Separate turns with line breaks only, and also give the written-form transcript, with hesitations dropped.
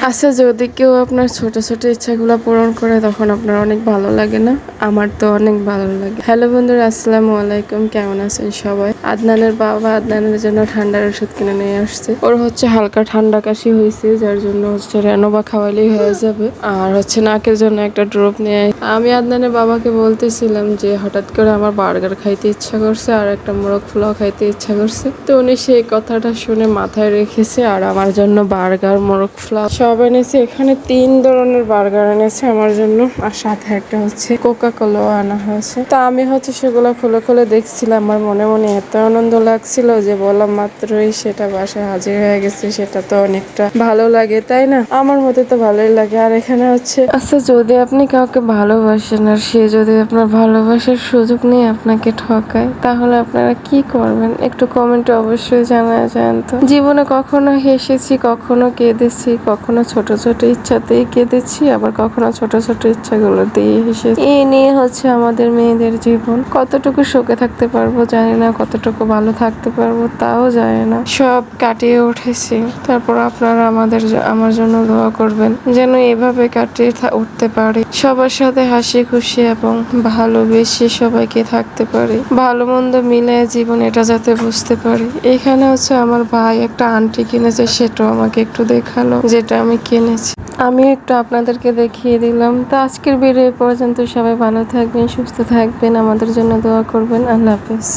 আচ্ছা, যদি কেউ আপনার ছোট ছোট ইচ্ছাগুলো পূরণ করে তখন আপনার অনেক ভালো লাগে না? আমার তো অনেক ভালো লাগে। হ্যালো বন্ধুরা, আসসালামু আলাইকুম। কেমন আছেন সবাই? আদনানের বাবা আদনানের জন্য ঠান্ডার ওষুধ কিনে নিয়ে আসছে। ওর হালকা ঠান্ডা কাশি হয়েছে, যার জন্য রেনোভা খাওয়ালেই হয়ে যাবে। আর নাকের জন্য একটা ড্রপ নিয়ে আমি আদনানের বাবাকে বলতেছিলাম যে হঠাৎ করে আমার বার্গার খাইতে ইচ্ছা করছে আর একটা মোরগ পোলাও খাইতে ইচ্ছা করছে। তো উনি সেই কথাটা শুনে মাথায় রেখেছে আর আমার জন্য বার্গার, মোরগ পোলাও সব এনেছে। এখানে 3 ধরনের বার্গার এনেছে আমার জন্য, আর সাথে একটা কোকা কোলাও আনা হয়েছে। তা আমি সেগুলো খুলে খুলে দেখছিলাম। আমার মনে মনে এত আনন্দ লাগছিল যে বললাম মাত্রই সেটা বাসায় হাজির হয়ে গেছে। সেটা তো অনেকটা ভালো লাগে, তাই না? আমার মতে তো ভালোই লাগে। আর এখানে আচ্ছা, যদি আপনি কাউকে ভালোবাসেন আর সে যদি আপনার ভালোবাসার সুযোগ নিয়ে আপনাকে ঠকায়, তাহলে আপনারা কি করবেন? একটু কমেন্টে অবশ্যই জানা যায়। তো জীবনে কখনো হেসেছি, কখনো কেঁদেছি, কখনো ছোট ছোট ইচ্ছাতেই কেঁদেছি, আবার কখনো ছোট ছোট ইচ্ছাগুলো দিয়ে হেসেছি। এই নিয়ে আমাদের মেয়েদের জীবন। কতটুকু সুখে থাকতে পারবো জানি না, কতটুকু ভালো থাকতে পারবো তাও জানি না। সব কাটিয়ে উঠেছি। তারপর আপনারা আমার জন্য দোয়া করবেন যেন এভাবে কাটিয়ে উঠতে পারি, সবার সাথে হাসি খুশি এবং ভালোবেসে সবাইকে থাকতে পারি। ভালো মন্দ মিলে জীবন, এটা যাতে বুঝতে পারি। এখানে আমার ভাই একটা আন্টি কিনেছে, সেটাও আমাকে একটু দেখালো যেটা আমি কিনেছি। আমি একটু আপনাদেরকে দেখিয়ে দিলাম। তো আজকের ভিডিও পর্যন্ত। সবাই ভালো থাকবেন, সুস্থ থাকবেন, আমাদের জন্য দোয়া করবেন। আল্লাহ হাফেজ।